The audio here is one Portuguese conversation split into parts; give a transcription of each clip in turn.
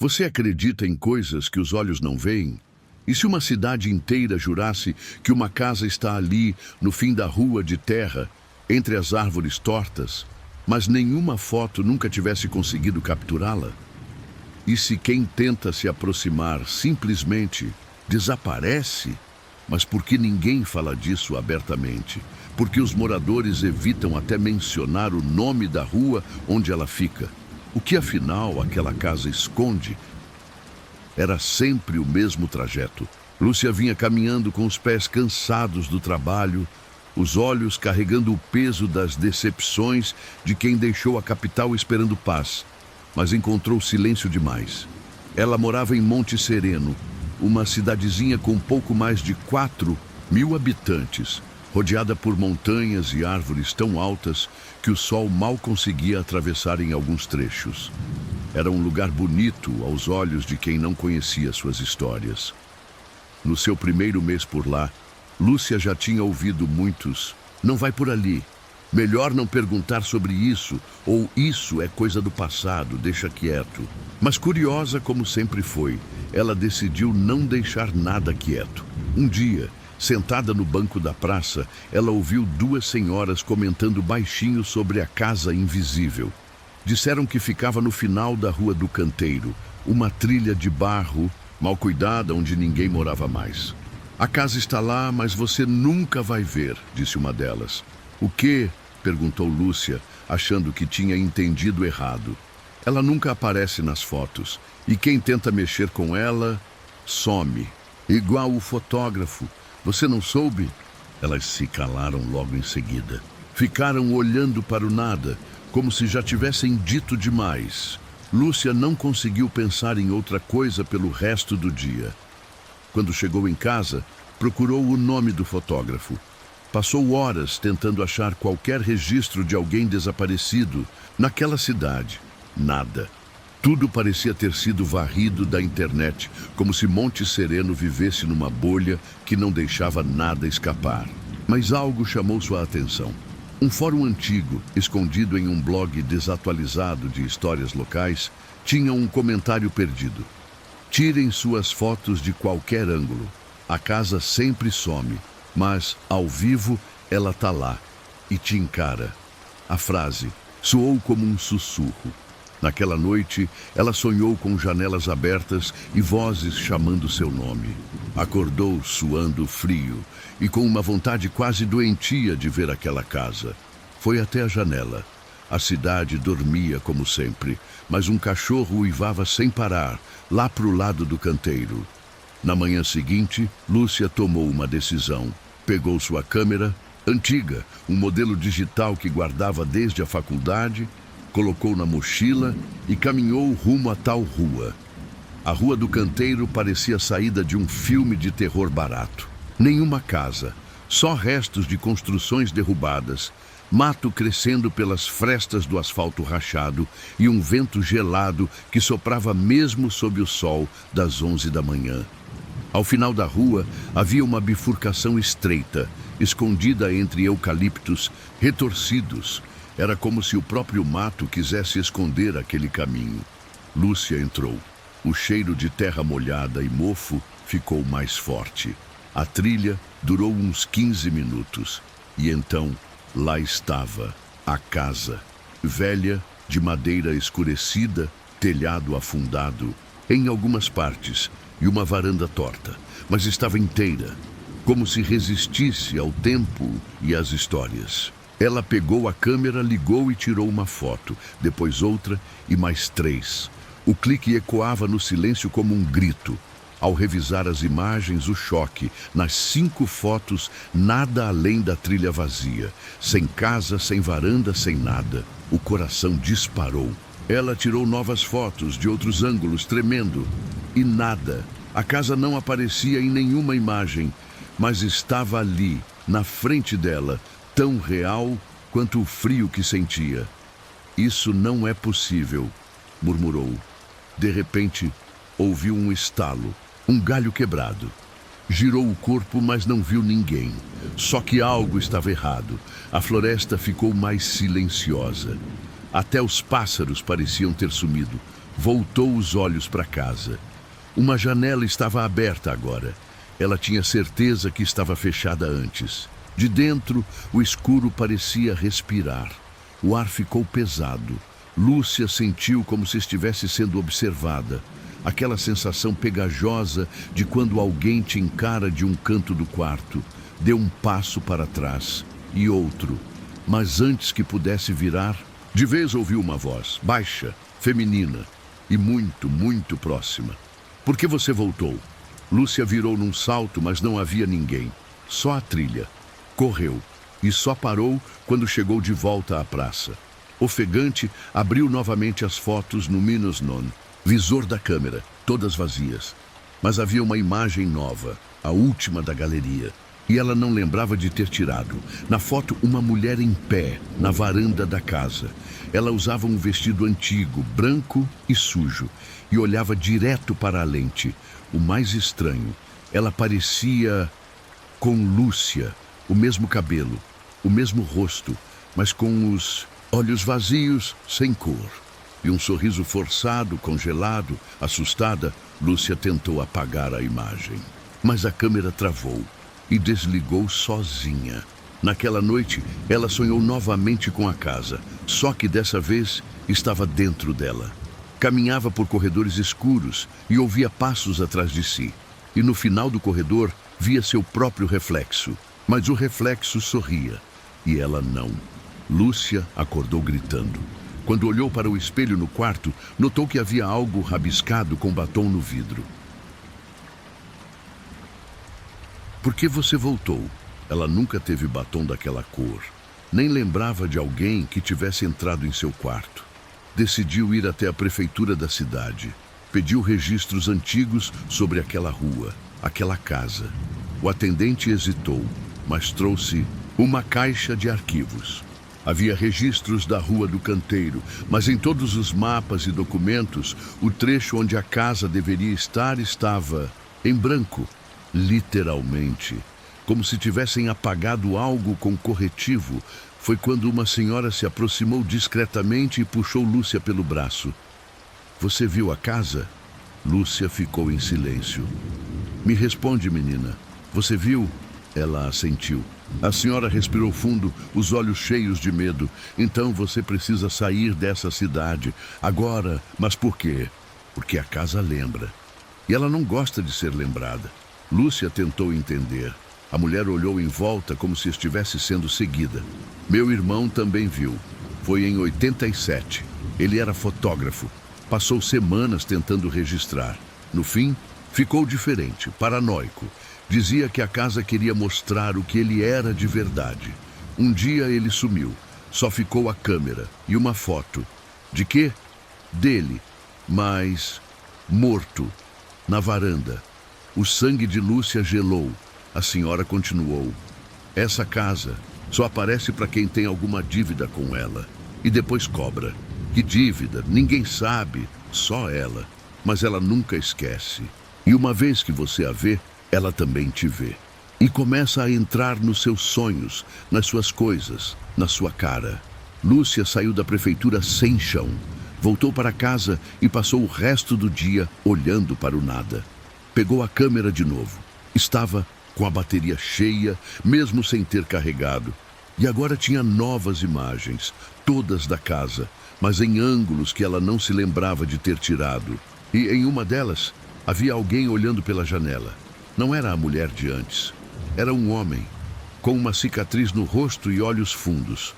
Você acredita em coisas que os olhos não veem? E se uma cidade inteira jurasse que uma casa está ali, no fim da rua de terra, entre as árvores tortas, mas nenhuma foto nunca tivesse conseguido capturá-la? E se quem tenta se aproximar simplesmente desaparece? Mas por que ninguém fala disso abertamente? Porque os moradores evitam até mencionar o nome da rua onde ela fica. O que afinal aquela casa esconde? Era sempre o mesmo trajeto. Lúcia vinha caminhando com os pés cansados do trabalho, os olhos carregando o peso das decepções de quem deixou a capital esperando paz, mas encontrou silêncio demais. Ela morava em Monte Sereno, uma cidadezinha com pouco mais de 4.000 habitantes, rodeada por montanhas e árvores tão altas que o sol mal conseguia atravessar em alguns trechos. Era um lugar bonito aos olhos de quem não conhecia suas histórias. No seu primeiro mês por lá, Lúcia já tinha ouvido muitos: "Não vai por ali. Melhor não perguntar sobre isso", ou "Isso é coisa do passado, deixa quieto". Mas curiosa como sempre foi, ela decidiu não deixar nada quieto. Um dia, sentada no banco da praça, ela ouviu duas senhoras comentando baixinho sobre a casa invisível. Disseram que ficava no final da Rua do Canteiro, uma trilha de barro, mal cuidada, onde ninguém morava mais. "A casa está lá, mas você nunca vai ver", disse uma delas. "O quê?", perguntou Lúcia, achando que tinha entendido errado. "Ela nunca aparece nas fotos, e quem tenta mexer com ela, some. Igual o fotógrafo. Você não soube?" Elas se calaram logo em seguida. Ficaram olhando para o nada, como se já tivessem dito demais. Lúcia não conseguiu pensar em outra coisa pelo resto do dia. Quando chegou em casa, procurou o nome do fotógrafo. Passou horas tentando achar qualquer registro de alguém desaparecido naquela cidade. Nada. Tudo parecia ter sido varrido da internet, como se Monte Sereno vivesse numa bolha que não deixava nada escapar. Mas algo chamou sua atenção. Um fórum antigo, escondido em um blog desatualizado de histórias locais, tinha um comentário perdido: "Tirem suas fotos de qualquer ângulo. A casa sempre some, mas, ao vivo, ela tá lá e te encara." A frase soou como um sussurro. Naquela noite, ela sonhou com janelas abertas e vozes chamando seu nome. Acordou suando frio e com uma vontade quase doentia de ver aquela casa. Foi até a janela. A cidade dormia como sempre, mas um cachorro uivava sem parar, lá pro lado do canteiro. Na manhã seguinte, Lúcia tomou uma decisão. Pegou sua câmera, antiga, um modelo digital que guardava desde a faculdade, colocou na mochila e caminhou rumo a tal rua. A Rua do Canteiro parecia a saída de um filme de terror barato. Nenhuma casa, só restos de construções derrubadas, mato crescendo pelas frestas do asfalto rachado e um vento gelado que soprava mesmo sob o sol das 11 da manhã. Ao final da rua havia uma bifurcação estreita, escondida entre eucaliptos retorcidos. Era como se o próprio mato quisesse esconder aquele caminho. Lúcia entrou. O cheiro de terra molhada e mofo ficou mais forte. A trilha durou uns 15 minutos. E então, lá estava a casa. Velha, de madeira escurecida, telhado afundado, em algumas partes, e uma varanda torta. Mas estava inteira, como se resistisse ao tempo e às histórias. Ela pegou a câmera, ligou e tirou uma foto, depois outra e mais 3. O clique ecoava no silêncio como um grito. Ao revisar as imagens, o choque. Nas 5 fotos, nada além da trilha vazia. Sem casa, sem varanda, sem nada. O coração disparou. Ela tirou novas fotos de outros ângulos, tremendo. E nada. A casa não aparecia em nenhuma imagem, mas estava ali, na frente dela, tão real quanto o frio que sentia. "Isso não é possível", murmurou. De repente, ouviu um estalo, um galho quebrado. Girou o corpo, mas não viu ninguém. Só que algo estava errado. A floresta ficou mais silenciosa. Até os pássaros pareciam ter sumido. voltou os olhos para casa. Uma janela estava aberta agora. Ela tinha certeza que estava fechada antes. De dentro, o escuro parecia respirar. O ar ficou pesado. Lúcia sentiu como se estivesse sendo observada. Aquela sensação pegajosa de quando alguém te encara de um canto do quarto. Deu um passo para trás e outro. Mas antes que pudesse virar, de vez ouviu uma voz, baixa, feminina e muito, muito próxima. Por que você voltou? Lúcia virou num salto, mas não havia ninguém. Só a trilha. Correu e só parou quando chegou de volta à praça. Ofegante, abriu novamente as fotos no Minusnon, visor da câmera, todas vazias. Mas havia uma imagem nova, a última da galeria. E ela não lembrava de ter tirado. Na foto, uma mulher em pé, na varanda da casa. Ela usava um vestido antigo, branco e sujo, e olhava direto para a lente. O mais estranho, ela parecia com Lúcia, o mesmo cabelo, o mesmo rosto, mas com os olhos vazios, sem cor. E um sorriso forçado, congelado, assustada, Lúcia tentou apagar a imagem. Mas a câmera travou e desligou sozinha. Naquela noite, ela sonhou novamente com a casa, só que dessa vez estava dentro dela. Caminhava por corredores escuros e ouvia passos atrás de si. E no final do corredor, via seu próprio reflexo. Mas o reflexo sorria, e ela não. Lúcia acordou gritando. Quando olhou para o espelho no quarto, notou que havia algo rabiscado com batom no vidro. Por que você voltou? Ela nunca teve batom daquela cor. Nem lembrava de alguém que tivesse entrado em seu quarto. Decidiu ir até a prefeitura da cidade. Pediu registros antigos sobre aquela rua, aquela casa. O atendente hesitou, mas trouxe uma caixa de arquivos. Havia registros da Rua do Canteiro, mas em todos os mapas e documentos, o trecho onde a casa deveria estar estava em branco. Literalmente, como se tivessem apagado algo com corretivo. Foi quando uma senhora se aproximou discretamente e puxou Lúcia pelo braço. Você viu a casa? Lúcia ficou em silêncio. Me responde, menina. Você viu? Ela assentiu. A senhora respirou fundo, os olhos cheios de medo. Então você precisa sair dessa cidade. Agora, mas por quê? Porque a casa lembra. E ela não gosta de ser lembrada. Lúcia tentou entender. A mulher olhou em volta como se estivesse sendo seguida. Meu irmão também viu. Foi em 87. Ele era fotógrafo. Passou semanas tentando registrar. No fim, ficou diferente, paranoico. Dizia que a casa queria mostrar o que ele era de verdade. Um dia ele sumiu. Só ficou a câmera e uma foto. De quê? Dele, mas morto, na varanda. O sangue de Lúcia gelou. A senhora continuou. Essa casa só aparece para quem tem alguma dívida com ela. E depois cobra. Que dívida? Ninguém sabe. Só ela. Mas ela nunca esquece. E uma vez que você a vê, ela também te vê. E começa a entrar nos seus sonhos, nas suas coisas, na sua cara. Lúcia saiu da prefeitura sem chão. Voltou para casa e passou o resto do dia olhando para o nada. Pegou a câmera de novo. Estava com a bateria cheia, mesmo sem ter carregado. E agora tinha novas imagens, todas da casa, mas em ângulos que ela não se lembrava de ter tirado. E em uma delas, havia alguém olhando pela janela. Não era a mulher de antes. Era um homem, com uma cicatriz no rosto e olhos fundos.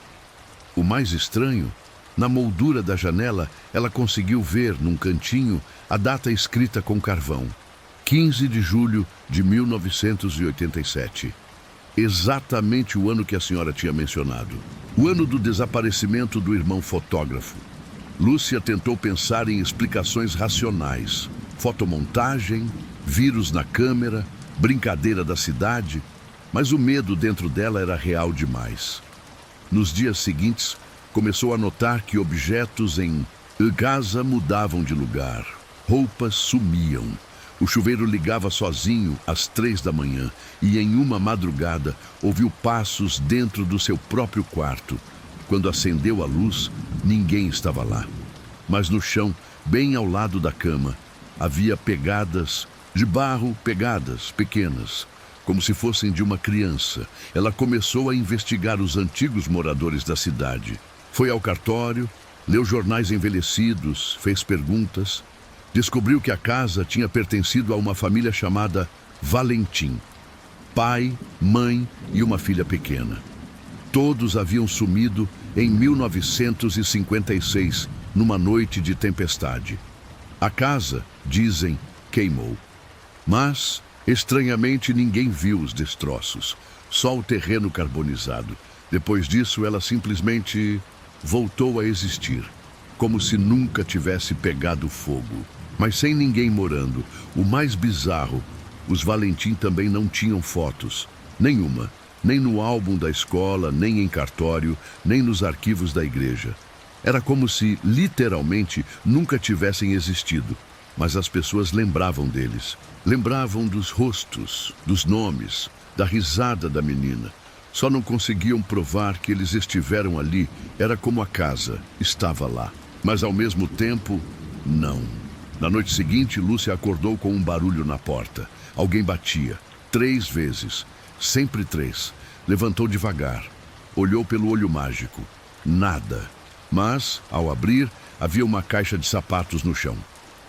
O mais estranho, na moldura da janela, ela conseguiu ver, num cantinho, a data escrita com carvão. 15 de julho de 1987. Exatamente o ano que a senhora tinha mencionado. O ano do desaparecimento do irmão fotógrafo. Lúcia tentou pensar em explicações racionais. Fotomontagem, vírus na câmera, brincadeira da cidade. Mas o medo dentro dela era real demais. Nos dias seguintes, começou a notar que objetos em casa mudavam de lugar. Roupas sumiam. O chuveiro ligava sozinho às 3 da manhã e em uma madrugada ouviu passos dentro do seu próprio quarto. Quando acendeu a luz, ninguém estava lá. Mas no chão bem ao lado da cama, havia pegadas de barro, pegadas pequenas, como se fossem de uma criança. Ela começou a investigar os antigos moradores da cidade. Foi ao cartório, leu jornais envelhecidos, fez perguntas. Descobriu que a casa tinha pertencido a uma família chamada Valentim. Pai, mãe e uma filha pequena. Todos haviam sumido em 1956, numa noite de tempestade. A casa, dizem, queimou. Mas, estranhamente, ninguém viu os destroços, só o terreno carbonizado. Depois disso, ela simplesmente voltou a existir, como se nunca tivesse pegado fogo. Mas sem ninguém morando. O mais bizarro, os Valentim também não tinham fotos, nenhuma, nem no álbum da escola, nem em cartório, nem nos arquivos da igreja. Era como se, literalmente, nunca tivessem existido. Mas as pessoas lembravam deles. Lembravam dos rostos, dos nomes, da risada da menina. Só não conseguiam provar que eles estiveram ali. Era como a casa estava lá. Mas, ao mesmo tempo, não. Na noite seguinte, Lúcia acordou com um barulho na porta. Alguém batia. 3 vezes. Sempre 3. Levantou devagar. Olhou pelo olho mágico. Nada. Mas, ao abrir, havia uma caixa de sapatos no chão.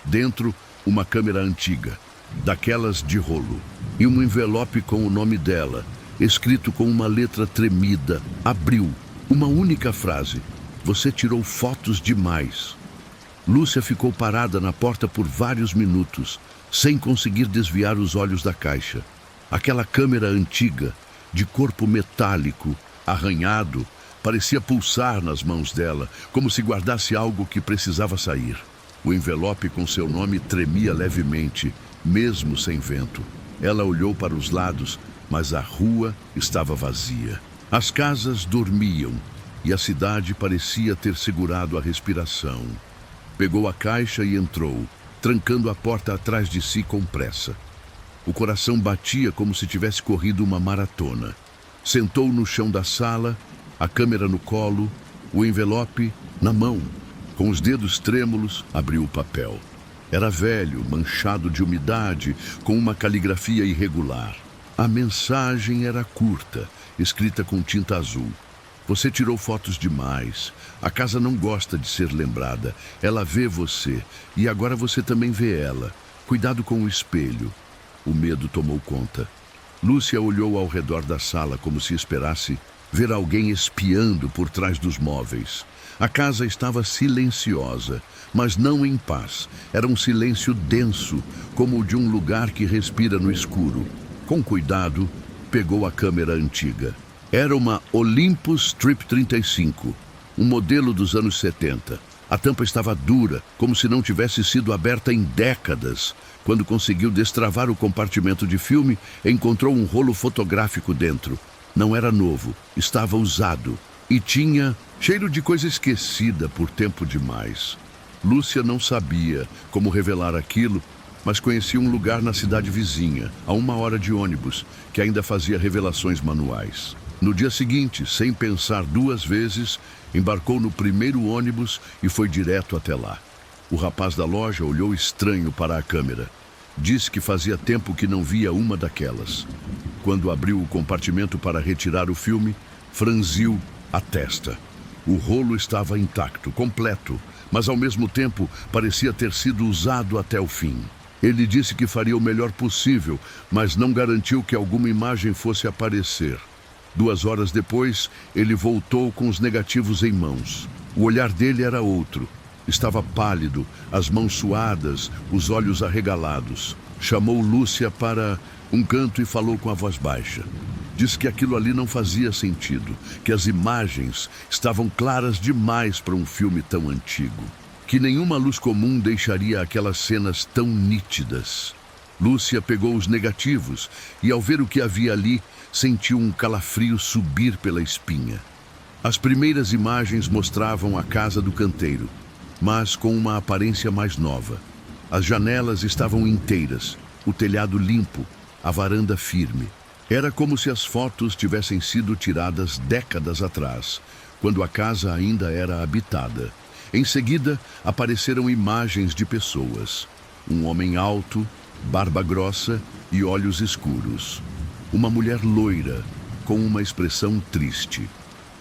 Dentro, uma câmera antiga, daquelas de rolo. E um envelope com o nome dela, escrito com uma letra tremida. Abriu. Uma única frase. Você tirou fotos demais. Lúcia ficou parada na porta por vários minutos, sem conseguir desviar os olhos da caixa. Aquela câmera antiga, de corpo metálico, arranhado, parecia pulsar nas mãos dela, como se guardasse algo que precisava sair. O envelope com seu nome tremia levemente, mesmo sem vento. Ela olhou para os lados, mas a rua estava vazia. As casas dormiam e a cidade parecia ter segurado a respiração. Pegou a caixa e entrou, trancando a porta atrás de si com pressa. O coração batia como se tivesse corrido uma maratona. Sentou no chão da sala, a câmera no colo, o envelope na mão. Com os dedos trêmulos, abriu o papel. Era velho, manchado de umidade, com uma caligrafia irregular. A mensagem era curta, escrita com tinta azul. Você tirou fotos demais. A casa não gosta de ser lembrada. Ela vê você, e agora você também vê ela. Cuidado com o espelho. O medo tomou conta. Lúcia olhou ao redor da sala como se esperasse ver alguém espiando por trás dos móveis. A casa estava silenciosa, mas não em paz. Era um silêncio denso, como o de um lugar que respira no escuro. Com cuidado, pegou a câmera antiga. Era uma Olympus Trip 35, um modelo dos anos 70. A tampa estava dura, como se não tivesse sido aberta em décadas. Quando conseguiu destravar o compartimento de filme, encontrou um rolo fotográfico dentro. Não era novo, estava usado e tinha cheiro de coisa esquecida por tempo demais. Lúcia não sabia como revelar aquilo, mas conhecia um lugar na cidade vizinha, a 1 hora de ônibus, que ainda fazia revelações manuais. No dia seguinte, sem pensar 2 vezes, embarcou no primeiro ônibus e foi direto até lá. O rapaz da loja olhou estranho para a câmera. Disse que fazia tempo que não via uma daquelas. Quando abriu o compartimento para retirar o filme, franziu a testa. O rolo estava intacto, completo, mas ao mesmo tempo parecia ter sido usado até o fim. Ele disse que faria o melhor possível, mas não garantiu que alguma imagem fosse aparecer. 2 horas depois, ele voltou com os negativos em mãos. O olhar dele era outro. Estava pálido, as mãos suadas, os olhos arregalados. Chamou Lúcia para um canto e falou com a voz baixa. Disse que aquilo ali não fazia sentido, que as imagens estavam claras demais para um filme tão antigo, que nenhuma luz comum deixaria aquelas cenas tão nítidas. Lúcia pegou os negativos e, ao ver o que havia ali, sentiu um calafrio subir pela espinha. As primeiras imagens mostravam a casa do canteiro, mas com uma aparência mais nova. As janelas estavam inteiras, o telhado limpo, a varanda firme. Era como se as fotos tivessem sido tiradas décadas atrás, quando a casa ainda era habitada. Em seguida, apareceram imagens de pessoas. Um homem alto, barba grossa e olhos escuros. Uma mulher loira, com uma expressão triste.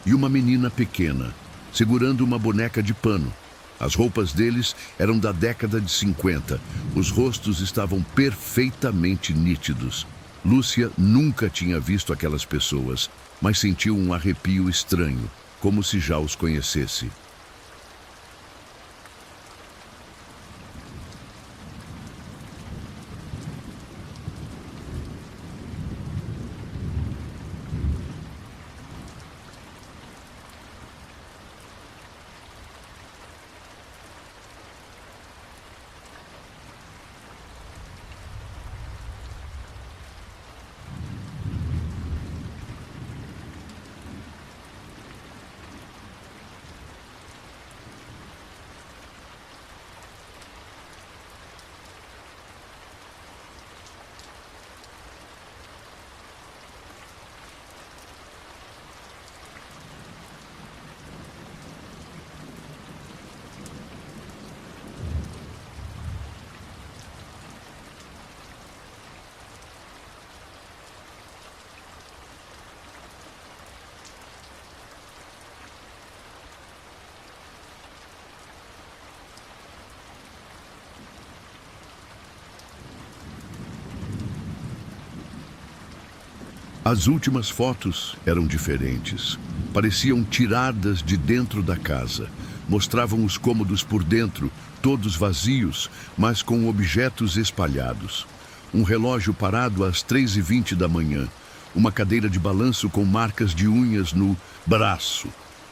E uma menina pequena, segurando uma boneca de pano. As roupas deles eram da década de 50. Os rostos estavam perfeitamente nítidos. Lúcia nunca tinha visto aquelas pessoas, mas sentiu um arrepio estranho, como se já os conhecesse. As últimas fotos eram diferentes. Pareciam tiradas de dentro da casa. Mostravam os cômodos por dentro, todos vazios, mas com objetos espalhados. Um relógio parado às 3h20 da manhã. Uma cadeira de balanço com marcas de unhas no braço.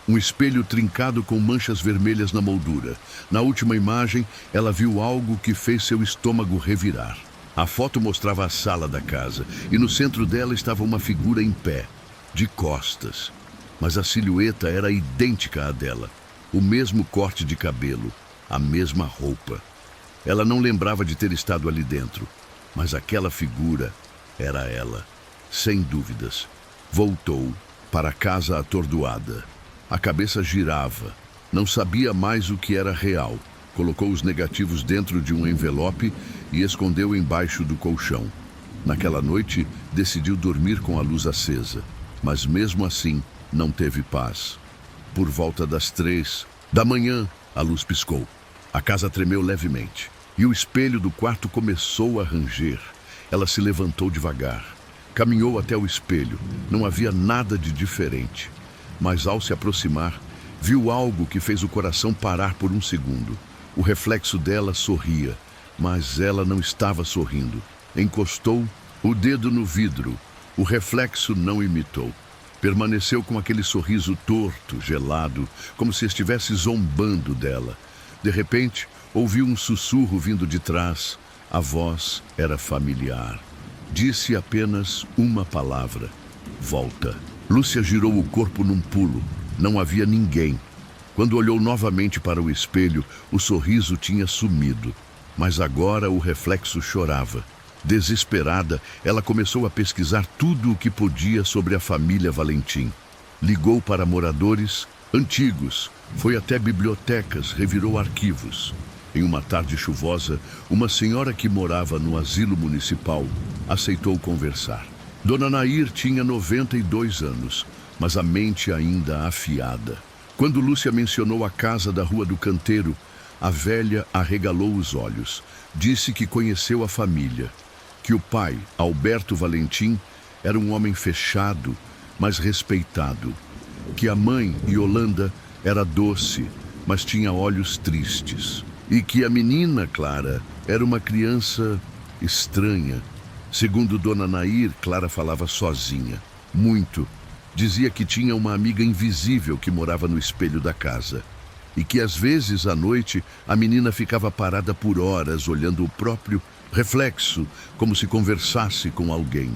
Um espelho trincado com manchas vermelhas na moldura. Na última imagem, ela viu algo que fez seu estômago revirar. A foto mostrava a sala da casa e no centro dela estava uma figura em pé, de costas. Mas a silhueta era idêntica à dela. O mesmo corte de cabelo, a mesma roupa. Ela não lembrava de ter estado ali dentro, mas aquela figura era ela, sem dúvidas. Voltou para a casa atordoada. A cabeça girava, não sabia mais o que era real. Colocou os negativos dentro de um envelope e escondeu embaixo do colchão. Naquela noite, decidiu dormir com a luz acesa, mas mesmo assim não teve paz. Por volta das 3 da manhã, a luz piscou. A casa tremeu levemente e o espelho do quarto começou a ranger. Ela se levantou devagar, caminhou até o espelho. Não havia nada de diferente, mas ao se aproximar, viu algo que fez o coração parar por um segundo. O reflexo dela sorria, mas ela não estava sorrindo. Encostou o dedo no vidro. O reflexo não imitou. Permaneceu com aquele sorriso torto, gelado, como se estivesse zombando dela. De repente, ouviu um sussurro vindo de trás. A voz era familiar. Disse apenas uma palavra: volta. Lúcia girou o corpo num pulo. Não havia ninguém. Quando olhou novamente para o espelho, o sorriso tinha sumido, mas agora o reflexo chorava. Desesperada, ela começou a pesquisar tudo o que podia sobre a família Valentim. Ligou para moradores antigos, foi até bibliotecas, revirou arquivos. Em uma tarde chuvosa, uma senhora que morava no asilo municipal aceitou conversar. Dona Nair tinha 92 anos, mas a mente ainda afiada. Quando Lúcia mencionou a casa da Rua do Canteiro, a velha arregalou os olhos. Disse que conheceu a família, que o pai, Alberto Valentim, era um homem fechado, mas respeitado, que a mãe, Yolanda, era doce, mas tinha olhos tristes, e que a menina, Clara, era uma criança estranha. Segundo Dona Nair, Clara falava sozinha, muito. Dizia que tinha uma amiga invisível que morava no espelho da casa e que às vezes à noite a menina ficava parada por horas olhando o próprio reflexo, como se conversasse com alguém.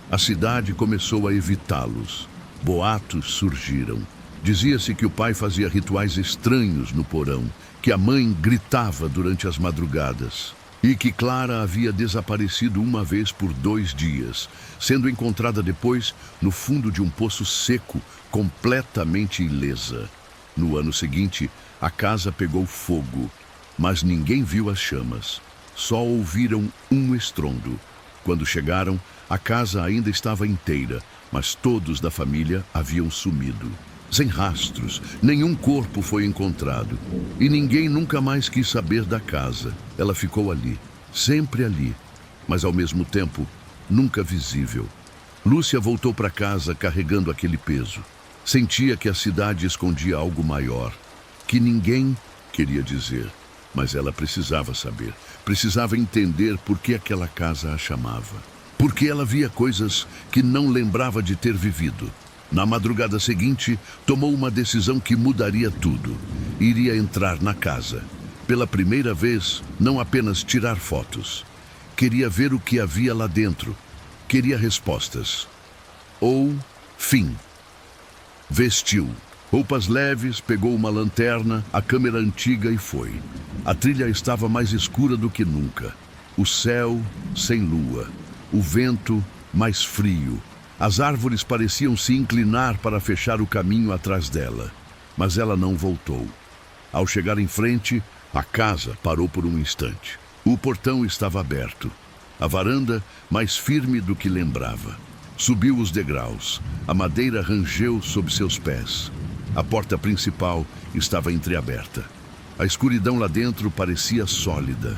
A cidade começou a evitá-los. Boatos surgiram. Dizia-se que o pai fazia rituais estranhos no porão, que a mãe gritava durante as madrugadas e que Clara havia desaparecido uma vez por 2 dias, sendo encontrada depois no fundo de um poço seco, completamente ilesa. No ano seguinte, a casa pegou fogo, mas ninguém viu as chamas. Só ouviram um estrondo. Quando chegaram, a casa ainda estava inteira, mas todos da família haviam sumido. Sem rastros, nenhum corpo foi encontrado. E ninguém nunca mais quis saber da casa. Ela ficou ali, sempre ali, mas ao mesmo tempo, nunca visível. Lúcia voltou para casa carregando aquele peso. Sentia que a cidade escondia algo maior, que ninguém queria dizer. Mas ela precisava saber, precisava entender por que aquela casa a chamava. Porque ela via coisas que não lembrava de ter vivido. Na madrugada seguinte, tomou uma decisão que mudaria tudo. Iria entrar na casa. Pela primeira vez, não apenas tirar fotos. Queria ver o que havia lá dentro. Queria respostas. Ou fim. Vestiu. Roupas leves, pegou uma lanterna, a câmera antiga e foi. A trilha estava mais escura do que nunca. O céu sem lua. O vento mais frio. As árvores pareciam se inclinar para fechar o caminho atrás dela. Mas ela não voltou. Ao chegar em frente, a casa parou por um instante. O portão estava aberto. A varanda mais firme do que lembrava. Subiu os degraus. A madeira rangeu sob seus pés. A porta principal estava entreaberta. A escuridão lá dentro parecia sólida.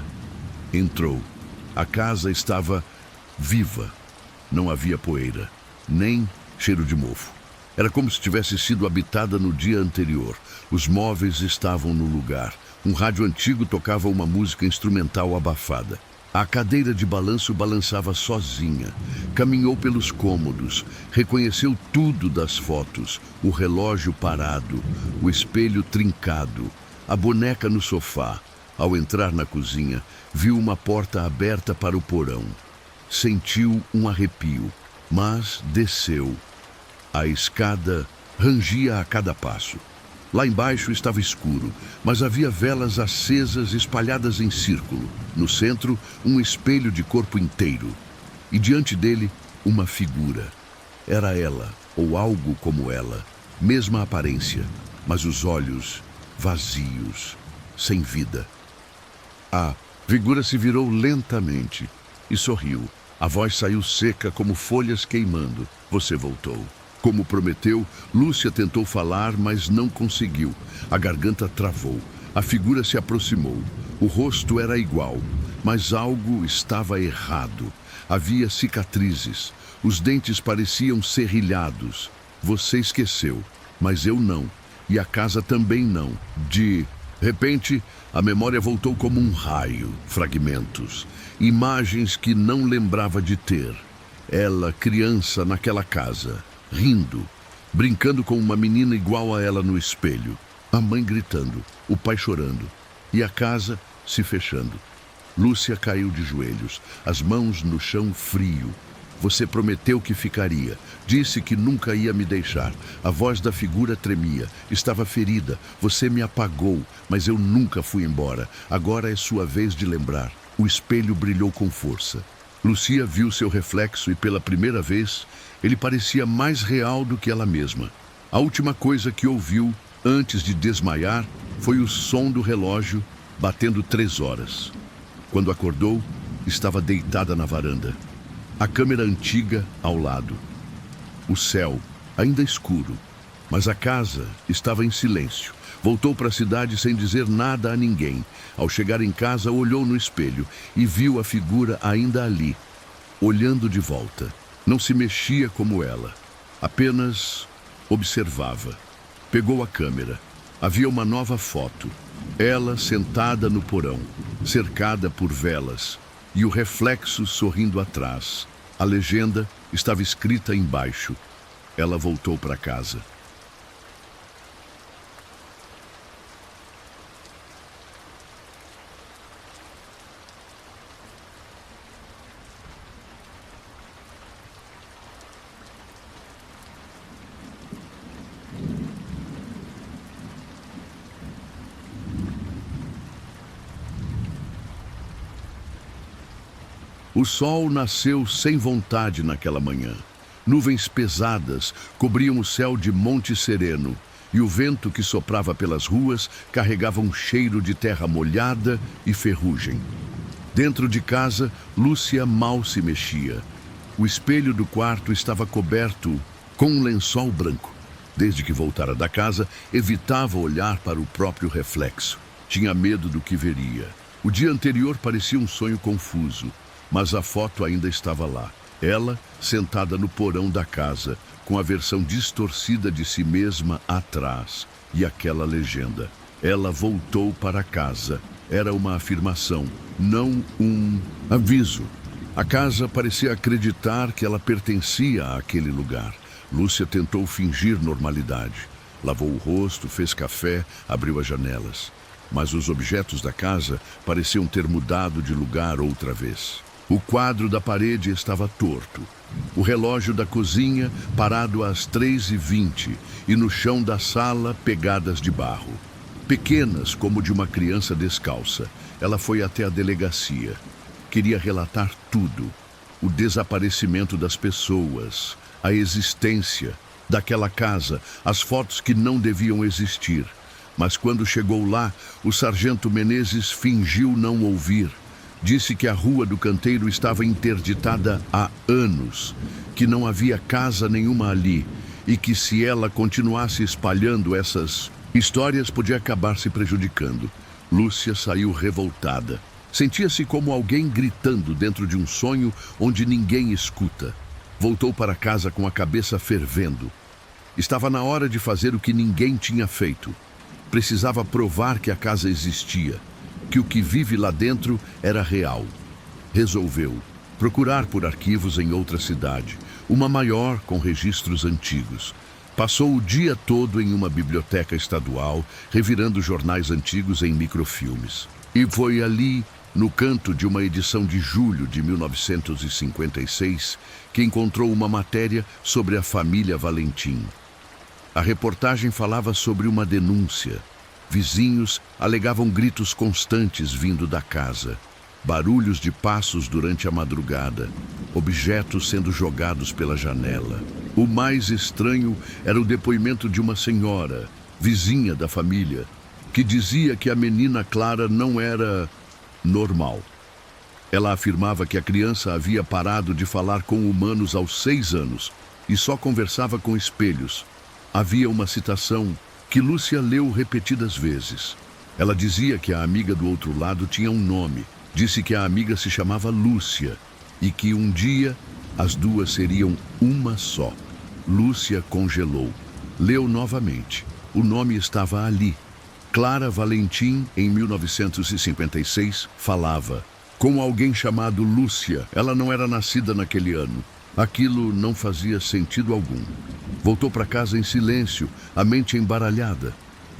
Entrou. A casa estava viva. Não havia poeira, nem cheiro de mofo. Era como se tivesse sido habitada no dia anterior. Os móveis estavam no lugar. Um rádio antigo tocava uma música instrumental abafada. A cadeira de balanço balançava sozinha. Caminhou pelos cômodos, reconheceu tudo das fotos, o relógio parado, o espelho trincado, a boneca no sofá. Ao entrar na cozinha, viu uma porta aberta para o porão. Sentiu um arrepio, mas desceu. A escada rangia a cada passo. Lá embaixo estava escuro, mas havia velas acesas espalhadas em círculo. No centro, um espelho de corpo inteiro. E diante dele, uma figura. Era ela, ou algo como ela. Mesma aparência, mas os olhos vazios, sem vida. A figura se virou lentamente e sorriu. A voz saiu seca como folhas queimando. Você voltou. Como prometeu, Lúcia tentou falar, mas não conseguiu. A garganta travou. A figura se aproximou. O rosto era igual, mas algo estava errado. Havia cicatrizes. Os dentes pareciam serrilhados. Você esqueceu, mas eu não. E a casa também não. De repente, a memória voltou como um raio. Fragmentos. Imagens que não lembrava de ter. Ela, criança, naquela casa. Rindo, brincando com uma menina igual a ela no espelho. A mãe gritando, o pai chorando. E a casa se fechando. Lúcia caiu de joelhos, as mãos no chão frio. Você prometeu que ficaria. Disse que nunca ia me deixar. A voz da figura tremia. Estava ferida. Você me apagou, mas eu nunca fui embora. Agora é sua vez de lembrar. O espelho brilhou com força. Lúcia viu seu reflexo e pela primeira vez, ele parecia mais real do que ela mesma. A última coisa que ouviu, antes de desmaiar, foi o som do relógio batendo 3 horas. Quando acordou, estava deitada na varanda. A câmera antiga ao lado. O céu, ainda escuro, mas a casa estava em silêncio. Voltou para a cidade sem dizer nada a ninguém. Ao chegar em casa, olhou no espelho e viu a figura ainda ali, olhando de volta. Não se mexia como ela, apenas observava. Pegou a câmera. Havia uma nova foto. Ela sentada no porão, cercada por velas, e o reflexo sorrindo atrás. A legenda estava escrita embaixo. Ela voltou para casa. O sol nasceu sem vontade naquela manhã. Nuvens pesadas cobriam o céu de Monte Sereno e o vento que soprava pelas ruas carregava um cheiro de terra molhada e ferrugem. Dentro de casa, Lúcia mal se mexia. O espelho do quarto estava coberto com um lençol branco. Desde que voltara da casa, evitava olhar para o próprio reflexo. Tinha medo do que veria. O dia anterior parecia um sonho confuso, mas a foto ainda estava lá. Ela, sentada no porão da casa, com a versão distorcida de si mesma atrás. E aquela legenda. Ela voltou para casa. Era uma afirmação, não um aviso. A casa parecia acreditar que ela pertencia àquele lugar. Lúcia tentou fingir normalidade. Lavou o rosto, fez café, abriu as janelas. Mas os objetos da casa pareciam ter mudado de lugar outra vez. O quadro da parede estava torto. O relógio da cozinha parado às 3h20 e no chão da sala pegadas de barro. Pequenas como de uma criança descalça, ela foi até a delegacia. Queria relatar tudo. O desaparecimento das pessoas, a existência daquela casa, as fotos que não deviam existir. Mas quando chegou lá, o sargento Menezes fingiu não ouvir. Disse que a rua do canteiro estava interditada há anos, que não havia casa nenhuma ali e que se ela continuasse espalhando essas histórias podia acabar se prejudicando. Lúcia saiu revoltada. Sentia-se como alguém gritando dentro de um sonho onde ninguém escuta. Voltou para casa com a cabeça fervendo. Estava na hora de fazer o que ninguém tinha feito. Precisava provar que a casa existia, que o que vive lá dentro era real. Resolveu procurar por arquivos em outra cidade, uma maior com registros antigos. Passou o dia todo em uma biblioteca estadual, revirando jornais antigos em microfilmes. E foi ali, no canto de uma edição de julho de 1956, que encontrou uma matéria sobre a família Valentim. A reportagem falava sobre uma denúncia. Vizinhos alegavam gritos constantes vindo da casa, barulhos de passos durante a madrugada, objetos sendo jogados pela janela. O mais estranho era o depoimento de uma senhora, vizinha da família, que dizia que a menina Clara não era normal. Ela afirmava que a criança havia parado de falar com humanos aos 6 anos e só conversava com espelhos. Havia uma citação que Lúcia leu repetidas vezes. Ela dizia que a amiga do outro lado tinha um nome. Disse que a amiga se chamava Lúcia e que um dia as duas seriam uma só. Lúcia congelou. Leu novamente. O nome estava ali. Clara Valentim, em 1956, falava com alguém chamado Lúcia. Ela não era nascida naquele ano. Aquilo não fazia sentido algum. Voltou para casa em silêncio, a mente embaralhada.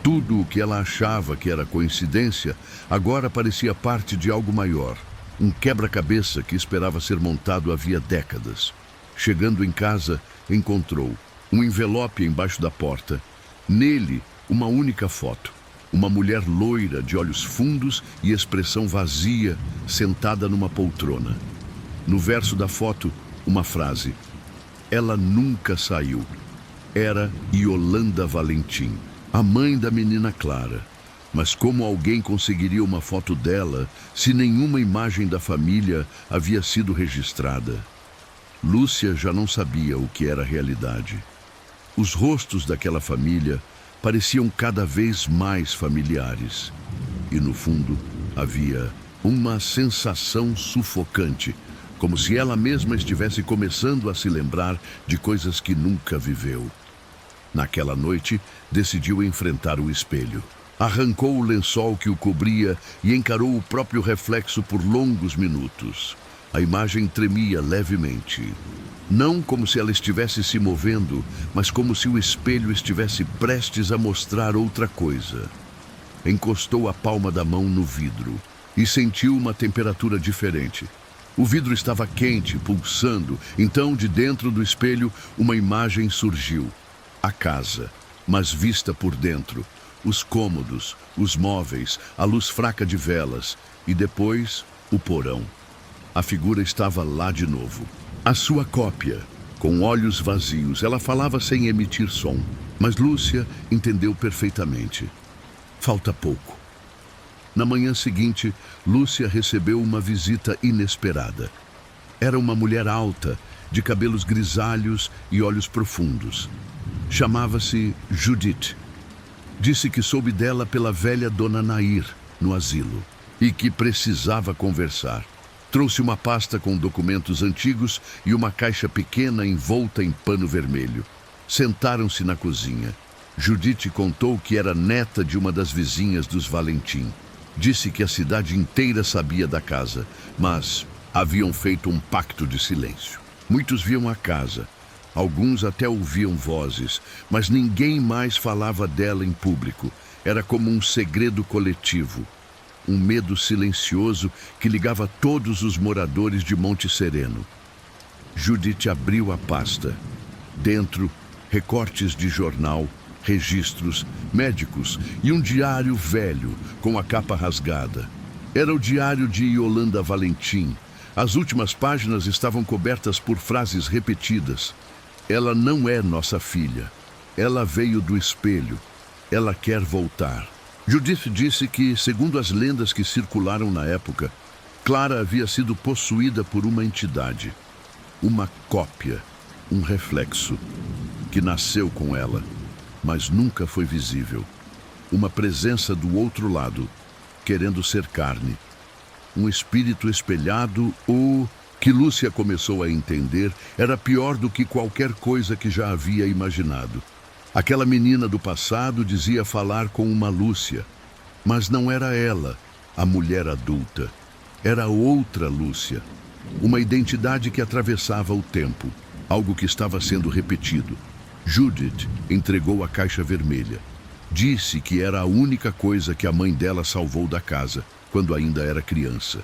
Tudo o que ela achava que era coincidência, agora parecia parte de algo maior. Um quebra-cabeça que esperava ser montado havia décadas. Chegando em casa, encontrou um envelope embaixo da porta. Nele, uma única foto. Uma mulher loira, de olhos fundos e expressão vazia, sentada numa poltrona. No verso da foto, uma frase. Ela nunca saiu. Era Yolanda Valentim, a mãe da menina Clara. Mas como alguém conseguiria uma foto dela se nenhuma imagem da família havia sido registrada? Lúcia já não sabia o que era realidade. Os rostos daquela família pareciam cada vez mais familiares. E no fundo havia uma sensação sufocante, como se ela mesma estivesse começando a se lembrar de coisas que nunca viveu. Naquela noite, decidiu enfrentar o espelho. Arrancou o lençol que o cobria e encarou o próprio reflexo por longos minutos. A imagem tremia levemente. Não como se ela estivesse se movendo, mas como se o espelho estivesse prestes a mostrar outra coisa. Encostou a palma da mão no vidro e sentiu uma temperatura diferente. O vidro estava quente, pulsando. Então, de dentro do espelho, uma imagem surgiu. A casa, mas vista por dentro. Os cômodos, os móveis, a luz fraca de velas e depois o porão. A figura estava lá de novo. A sua cópia, Com olhos vazios, ela falava sem emitir som, mas Lúcia entendeu perfeitamente. Falta pouco. Na manhã seguinte, Lúcia recebeu uma visita inesperada. Era uma mulher alta, de cabelos grisalhos e olhos profundos. Chamava-se Judith. Disse que soube dela pela velha dona Nair, no asilo, e que precisava conversar. Trouxe uma pasta com documentos antigos e uma caixa pequena envolta em pano vermelho. Sentaram-se na cozinha. Judith contou que era neta de uma das vizinhas dos Valentim. Disse que a cidade inteira sabia da casa, mas haviam feito um pacto de silêncio. Muitos viam a casa. Alguns até ouviam vozes, mas ninguém mais falava dela em público. Era como um segredo coletivo, um medo silencioso que ligava todos os moradores de Monte Sereno. Judith abriu a pasta. Dentro, recortes de jornal, registros, médicos e um diário velho com a capa rasgada. Era o diário de Yolanda Valentim. As últimas páginas estavam cobertas por frases repetidas. Ela não é nossa filha. Ela veio do espelho. Ela quer voltar. Judith disse que, segundo as lendas que circularam na época, Clara havia sido possuída por uma entidade. Uma cópia, um reflexo, que nasceu com ela, mas nunca foi visível. Uma presença do outro lado, querendo ser carne. Um espírito espelhado ou... que Lúcia começou a entender, era pior do que qualquer coisa que já havia imaginado. Aquela menina do passado dizia falar com uma Lúcia, mas não era ela, a mulher adulta. Era outra Lúcia, uma identidade que atravessava o tempo, algo que estava sendo repetido. Judith entregou a caixa vermelha. Disse que era a única coisa que a mãe dela salvou da casa, quando ainda era criança.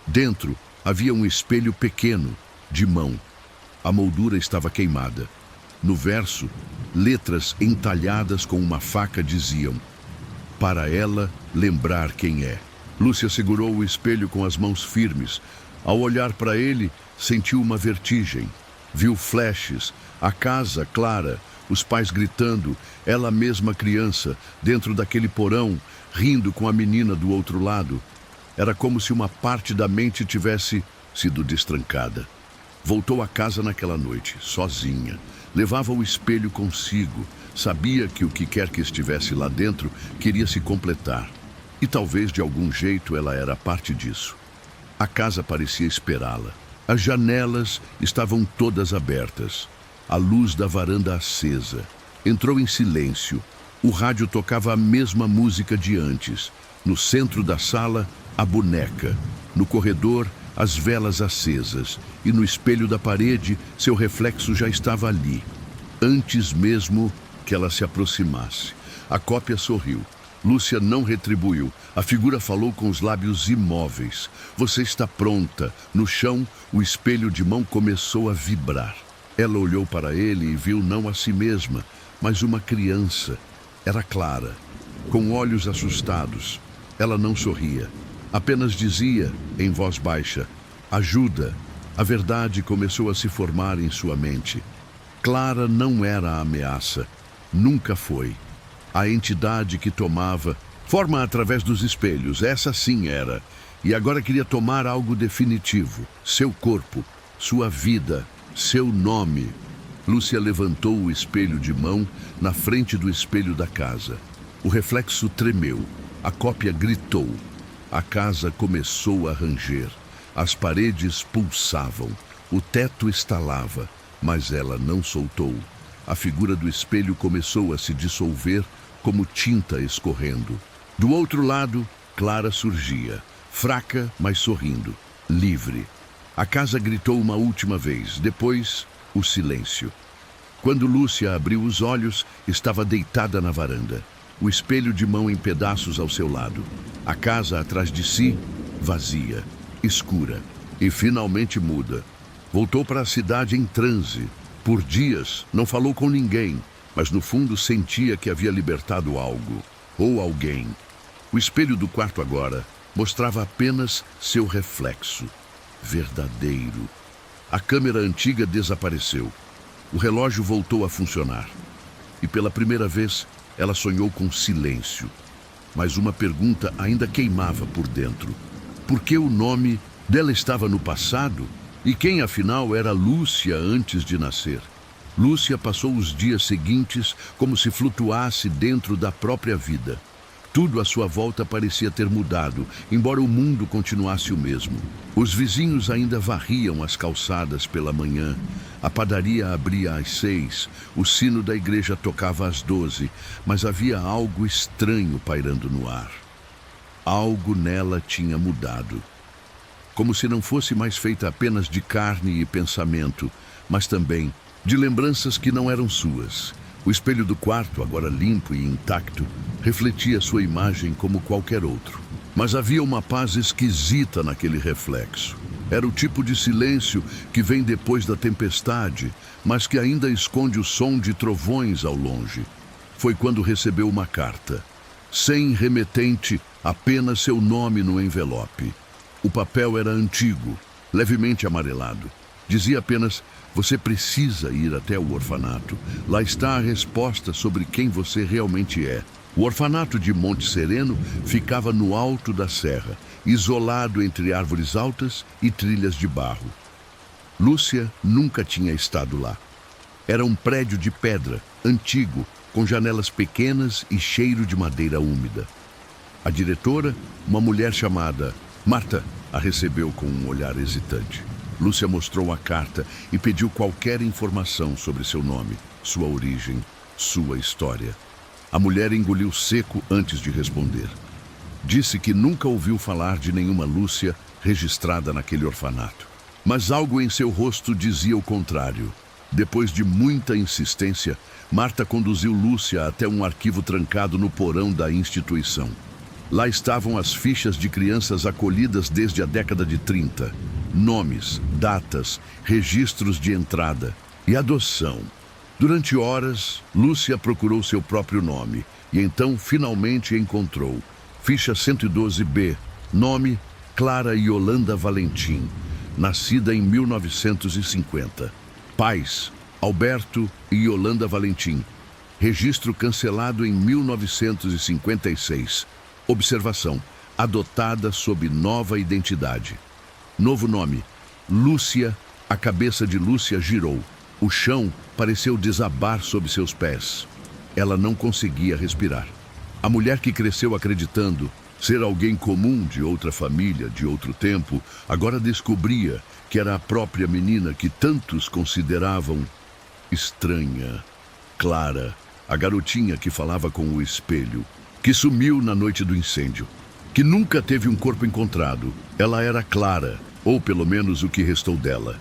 Dentro, havia um espelho pequeno, de mão. A moldura estava queimada. No verso, letras entalhadas com uma faca diziam: para ela lembrar quem é. Lúcia segurou o espelho com as mãos firmes. Ao olhar para ele, sentiu uma vertigem. Viu flashes, a casa clara, os pais gritando, ela mesma criança, dentro daquele porão, rindo com a menina do outro lado. Era como se uma parte da mente tivesse sido destrancada. Voltou à casa naquela noite, sozinha. Levava o espelho consigo. Sabia que o que quer que estivesse lá dentro queria se completar. E talvez de algum jeito ela era parte disso. A casa parecia esperá-la. As janelas estavam todas abertas. A luz da varanda acesa. Entrou em silêncio. O rádio tocava a mesma música de antes. No centro da sala, a boneca. No corredor, as velas acesas. E no espelho da parede, seu reflexo já estava ali. Antes mesmo que ela se aproximasse. A cópia sorriu. Lúcia não retribuiu. A figura falou com os lábios imóveis. Você está pronta. No chão, o espelho de mão começou a vibrar. Ela olhou para ele e viu não a si mesma, mas uma criança. Era Clara, com olhos assustados. Ela não sorria. Apenas dizia, em voz baixa, ajuda. A verdade começou a se formar em sua mente. Clara não era a ameaça. Nunca foi. A entidade que tomava forma através dos espelhos, essa sim era. E agora queria tomar algo definitivo. Seu corpo, sua vida, seu nome. Lúcia levantou o espelho de mão na frente do espelho da casa. O reflexo tremeu. A cópia gritou. A casa começou a ranger. As paredes pulsavam. O teto estalava, mas ela não soltou. A figura do espelho começou a se dissolver como tinta escorrendo. Do outro lado, Clara surgia, fraca, mas sorrindo, livre. A casa gritou uma última vez, depois, o silêncio. Quando Lúcia abriu os olhos, estava deitada na varanda, o espelho de mão em pedaços ao seu lado. A casa atrás de si, vazia, escura e finalmente muda. Voltou para a cidade em transe. Por dias, não falou com ninguém, mas no fundo sentia que havia libertado algo, ou alguém. O espelho do quarto agora mostrava apenas seu reflexo, verdadeiro. A câmera antiga desapareceu. O relógio voltou a funcionar. E pela primeira vez, ela sonhou com silêncio. Mas uma pergunta ainda queimava por dentro. Por que o nome dela estava no passado? E quem, afinal, era Lúcia antes de nascer? Lúcia passou os dias seguintes como se flutuasse dentro da própria vida. Tudo à sua volta parecia ter mudado, embora o mundo continuasse o mesmo. Os vizinhos ainda varriam as calçadas pela manhã. A padaria abria às 6, o sino da igreja tocava às 12, mas havia algo estranho pairando no ar. Algo nela tinha mudado. Como se não fosse mais feita apenas de carne e pensamento, mas também de lembranças que não eram suas. O espelho do quarto, agora limpo e intacto, refletia sua imagem como qualquer outro. Mas havia uma paz esquisita naquele reflexo. Era o tipo de silêncio que vem depois da tempestade, mas que ainda esconde o som de trovões ao longe. Foi quando recebeu uma carta. Sem remetente, apenas seu nome no envelope. O papel era antigo, levemente amarelado. Dizia apenas: você precisa ir até o orfanato. Lá está a resposta sobre quem você realmente é. O orfanato de Monte Sereno ficava no alto da serra, isolado entre árvores altas e trilhas de barro. Lúcia nunca tinha estado lá. Era um prédio de pedra, antigo, com janelas pequenas e cheiro de madeira úmida. A diretora, uma mulher chamada Marta, a recebeu com um olhar hesitante. Lúcia mostrou a carta e pediu qualquer informação sobre seu nome, sua origem, sua história. A mulher engoliu seco antes de responder. Disse que nunca ouviu falar de nenhuma Lúcia registrada naquele orfanato. Mas algo em seu rosto dizia o contrário. Depois de muita insistência, Marta conduziu Lúcia até um arquivo trancado no porão da instituição. Lá estavam as fichas de crianças acolhidas desde a década de 30. Nomes, datas, registros de entrada e adoção. Durante horas, Lúcia procurou seu próprio nome e então finalmente encontrou. Ficha 112B, nome Clara Yolanda Valentim, nascida em 1950. Pais, Alberto e Yolanda Valentim. Registro cancelado em 1956. Observação: adotada sob nova identidade. Novo nome: Lúcia. A cabeça de Lúcia girou. O chão pareceu desabar sob seus pés. Ela não conseguia respirar. A mulher que cresceu acreditando ser alguém comum de outra família, de outro tempo, agora descobria que era a própria menina que tantos consideravam estranha. Clara, a garotinha que falava com o espelho, que sumiu na noite do incêndio, que nunca teve um corpo encontrado. Ela era Clara, ou pelo menos o que restou dela.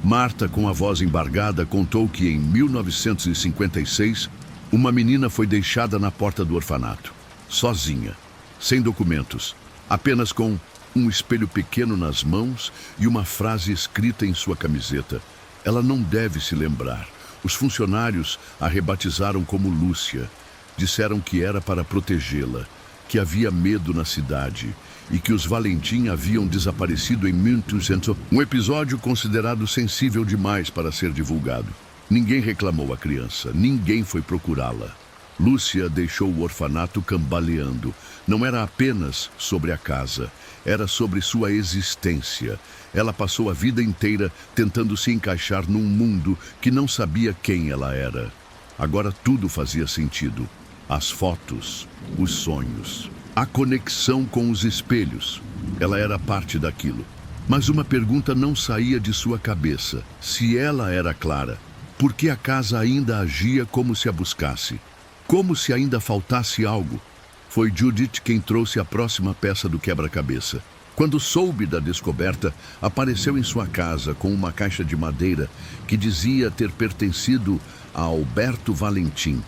Marta, com a voz embargada, contou que em 1956, uma menina foi deixada na porta do orfanato, sozinha, sem documentos, apenas com um espelho pequeno nas mãos e uma frase escrita em sua camiseta. Ela não deve se lembrar. Os funcionários a rebatizaram como Lúcia. Disseram que era para protegê-la, que havia medo na cidade e que os Valentim haviam desaparecido em 1900. Um episódio considerado sensível demais para ser divulgado. Ninguém reclamou a criança, ninguém foi procurá-la. Lúcia deixou o orfanato cambaleando. Não era apenas sobre a casa, era sobre sua existência. Ela passou a vida inteira tentando se encaixar num mundo que não sabia quem ela era. Agora tudo fazia sentido. As fotos, os sonhos, a conexão com os espelhos. Ela era parte daquilo. Mas uma pergunta não saía de sua cabeça. Se ela era Clara, por que a casa ainda agia como se a buscasse? Como se ainda faltasse algo? Foi Judith quem trouxe a próxima peça do quebra-cabeça. Quando soube da descoberta, apareceu em sua casa com uma caixa de madeira que dizia ter pertencido a Alberto Valentim.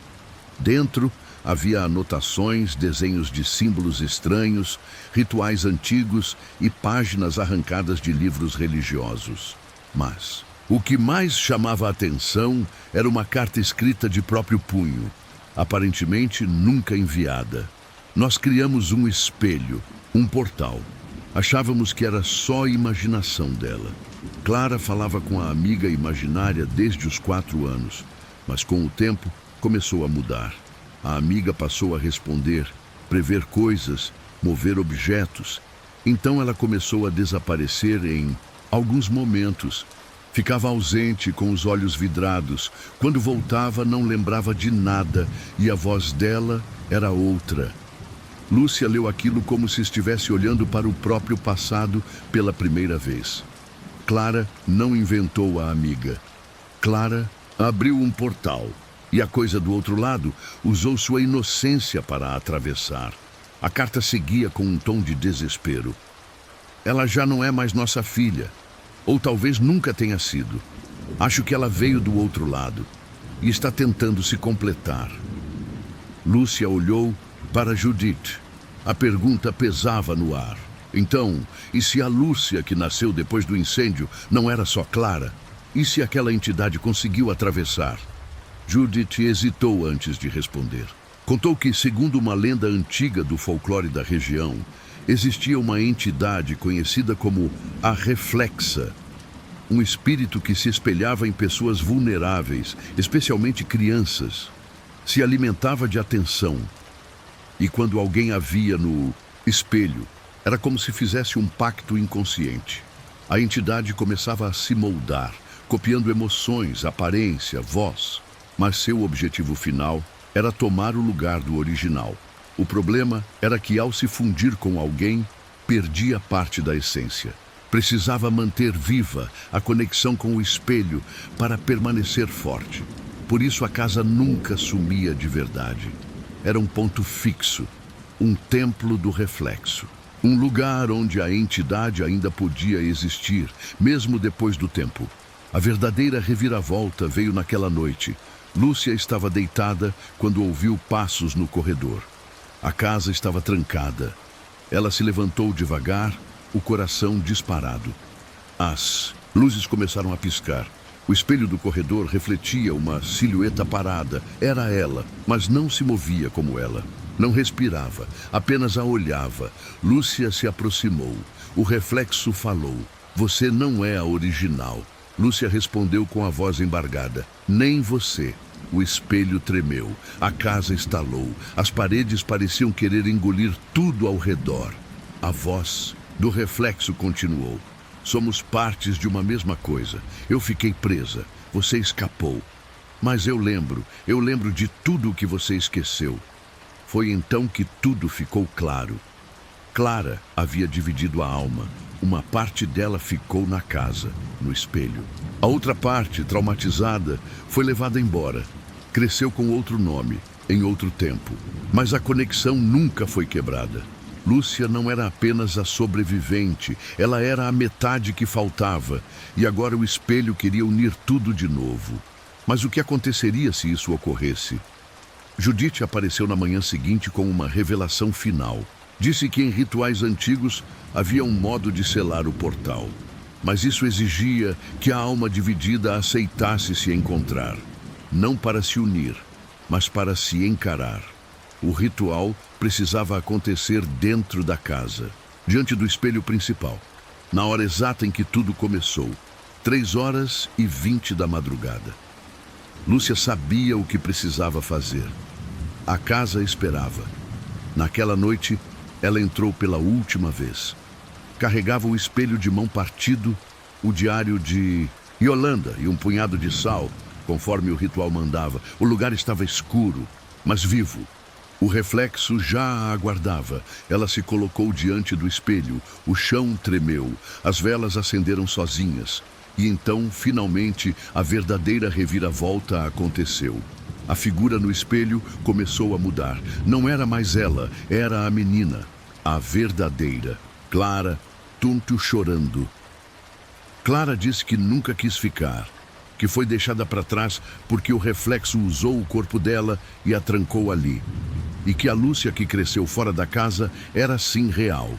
Dentro havia anotações, desenhos de símbolos estranhos, rituais antigos e páginas arrancadas de livros religiosos. Mas o que mais chamava a atenção era uma carta escrita de próprio punho, aparentemente nunca enviada. Nós criamos um espelho, um portal. Achávamos que era só imaginação dela. Clara falava com a amiga imaginária desde os 4 anos, mas com o tempo começou a mudar. A amiga passou a responder, prever coisas, mover objetos. Então ela começou a desaparecer em alguns momentos. Ficava ausente, com os olhos vidrados. Quando voltava, não lembrava de nada e a voz dela era outra. Lúcia leu aquilo como se estivesse olhando para o próprio passado pela primeira vez. Clara não inventou a amiga. Clara abriu um portal e a coisa do outro lado usou sua inocência para a atravessar. A carta seguia com um tom de desespero. Ela já não é mais nossa filha, ou talvez nunca tenha sido. Acho que ela veio do outro lado e está tentando se completar. Lúcia olhou para Judith. A pergunta pesava no ar. Então, e se a Lúcia que nasceu depois do incêndio não era só Clara? E se aquela entidade conseguiu atravessar? Judith hesitou antes de responder. Contou que, segundo uma lenda antiga do folclore da região, existia uma entidade conhecida como a Reflexa, um espírito que se espelhava em pessoas vulneráveis, especialmente crianças. Se alimentava de atenção. E quando alguém a via no espelho, era como se fizesse um pacto inconsciente. A entidade começava a se moldar, copiando emoções, aparência, voz. Mas seu objetivo final era tomar o lugar do original. O problema era que, ao se fundir com alguém, perdia parte da essência. Precisava manter viva a conexão com o espelho para permanecer forte. Por isso a casa nunca sumia de verdade. Era um ponto fixo, um templo do reflexo. Um lugar onde a entidade ainda podia existir, mesmo depois do tempo. A verdadeira reviravolta veio naquela noite. Lúcia estava deitada quando ouviu passos no corredor. A casa estava trancada. Ela se levantou devagar, o coração disparado. As luzes começaram a piscar. O espelho do corredor refletia uma silhueta parada. Era ela, mas não se movia como ela. Não respirava, apenas a olhava. Lúcia se aproximou. O reflexo falou. Você não é a original. Lúcia respondeu com a voz embargada. Nem você. O espelho tremeu. A casa estalou. As paredes pareciam querer engolir tudo ao redor. A voz do reflexo continuou. Somos partes de uma mesma coisa. Eu fiquei presa. Você escapou. Mas eu lembro de tudo o que você esqueceu. Foi então que tudo ficou claro. Clara havia dividido a alma. Uma parte dela ficou na casa, no espelho. A outra parte, traumatizada, foi levada embora. Cresceu com outro nome, em outro tempo. Mas a conexão nunca foi quebrada. Lúcia não era apenas a sobrevivente, ela era a metade que faltava. E agora o espelho queria unir tudo de novo. Mas o que aconteceria se isso ocorresse? Judith apareceu na manhã seguinte com uma revelação final. Disse que em rituais antigos havia um modo de selar o portal. Mas isso exigia que a alma dividida aceitasse se encontrar. Não para se unir, mas para se encarar. O ritual precisava acontecer dentro da casa, diante do espelho principal, na hora exata em que tudo começou, 3h20 da madrugada. Lúcia sabia o que precisava fazer. A casa esperava. Naquela noite, ela entrou pela última vez. Carregava o espelho de mão partido, o diário de Yolanda e um punhado de sal, conforme o ritual mandava. O lugar estava escuro, mas vivo. O reflexo já a aguardava. Ela se colocou diante do espelho. O chão tremeu. As velas acenderam sozinhas. E então, finalmente, a verdadeira reviravolta aconteceu. A figura no espelho começou a mudar. Não era mais ela, era a menina. A verdadeira. Clara, Tunto chorando. Clara disse que nunca quis ficar, que foi deixada para trás porque o reflexo usou o corpo dela e a trancou ali. E que a Lúcia que cresceu fora da casa era sim real.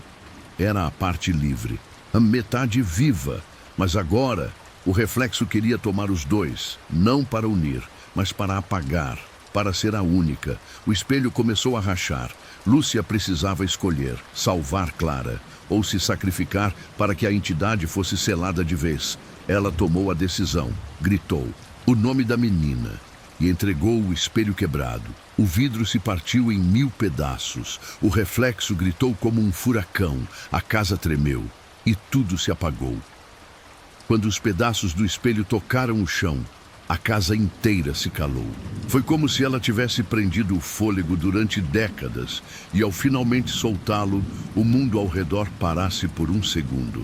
Era a parte livre, a metade viva. Mas agora, o reflexo queria tomar os dois, não para unir, mas para apagar, para ser a única. O espelho começou a rachar. Lúcia precisava escolher, salvar Clara. ou se sacrificar para que a entidade fosse selada de vez. Ela tomou a decisão, gritou o nome da menina e entregou o espelho quebrado. O vidro se partiu em 1000 pedaços. O reflexo gritou como um furacão. A casa tremeu e tudo se apagou. Quando os pedaços do espelho tocaram o chão, a casa inteira se calou. Foi como se ela tivesse prendido o fôlego durante décadas e, ao finalmente soltá-lo, o mundo ao redor parasse por um segundo.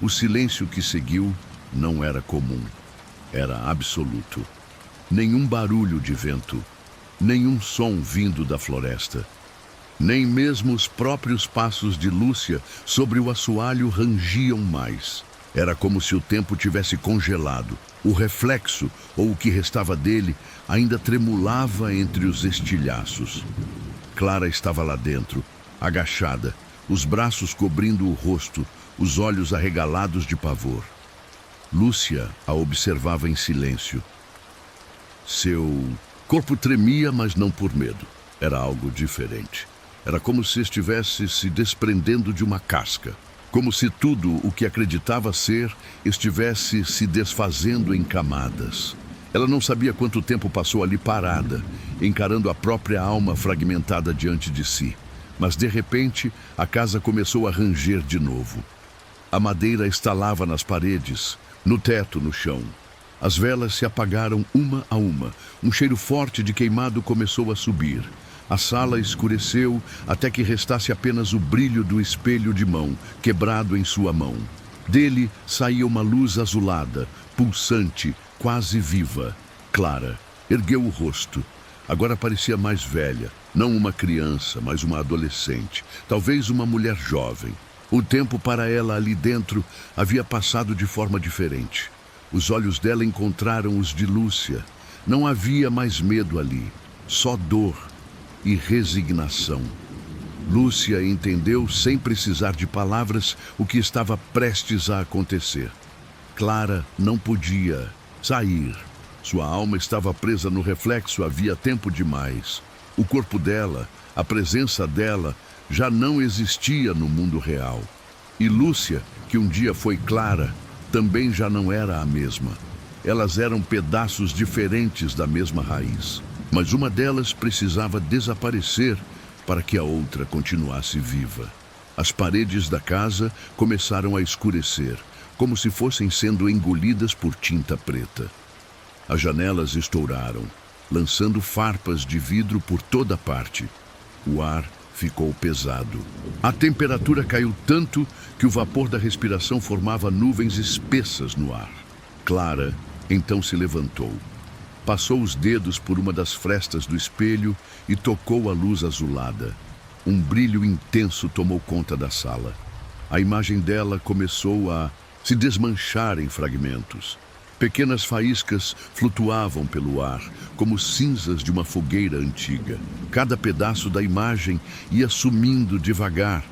O silêncio que seguiu não era comum, era absoluto. Nenhum barulho de vento, nenhum som vindo da floresta. Nem mesmo os próprios passos de Lúcia sobre o assoalho rangiam mais. Era como se o tempo tivesse congelado. O reflexo, ou o que restava dele, ainda tremulava entre os estilhaços. Clara estava lá dentro, agachada, os braços cobrindo o rosto, os olhos arregalados de pavor. Lúcia a observava em silêncio. Seu corpo tremia, mas não por medo. Era algo diferente. Era como se estivesse se desprendendo de uma casca. Como se tudo o que acreditava ser estivesse se desfazendo em camadas. Ela não sabia quanto tempo passou ali parada, encarando a própria alma fragmentada diante de si. Mas, de repente, a casa começou a ranger de novo. A madeira estalava nas paredes, no teto, no chão. As velas se apagaram uma a uma. Um cheiro forte de queimado começou a subir. A sala escureceu até que restasse apenas o brilho do espelho de mão, quebrado em sua mão. Dele saía uma luz azulada, pulsante, quase viva. Clara ergueu o rosto. Agora parecia mais velha, não uma criança, mas uma adolescente, talvez uma mulher jovem. O tempo para ela ali dentro havia passado de forma diferente. Os olhos dela encontraram os de Lúcia. Não havia mais medo ali, só dor e resignação. Lúcia entendeu, sem precisar de palavras, o que estava prestes a acontecer. Clara não podia sair. Sua alma estava presa no reflexo havia tempo demais. O corpo dela, a presença dela, já não existia no mundo real. E Lúcia, que um dia foi Clara, também já não era a mesma. Elas eram pedaços diferentes da mesma raiz. Mas uma delas precisava desaparecer para que a outra continuasse viva. As paredes da casa começaram a escurecer, como se fossem sendo engolidas por tinta preta. As janelas estouraram, lançando farpas de vidro por toda parte. O ar ficou pesado. A temperatura caiu tanto que o vapor da respiração formava nuvens espessas no ar. Clara então se levantou. Passou os dedos por uma das frestas do espelho e tocou a luz azulada. Um brilho intenso tomou conta da sala. A imagem dela começou a se desmanchar em fragmentos. Pequenas faíscas flutuavam pelo ar, como cinzas de uma fogueira antiga. Cada pedaço da imagem ia sumindo devagar,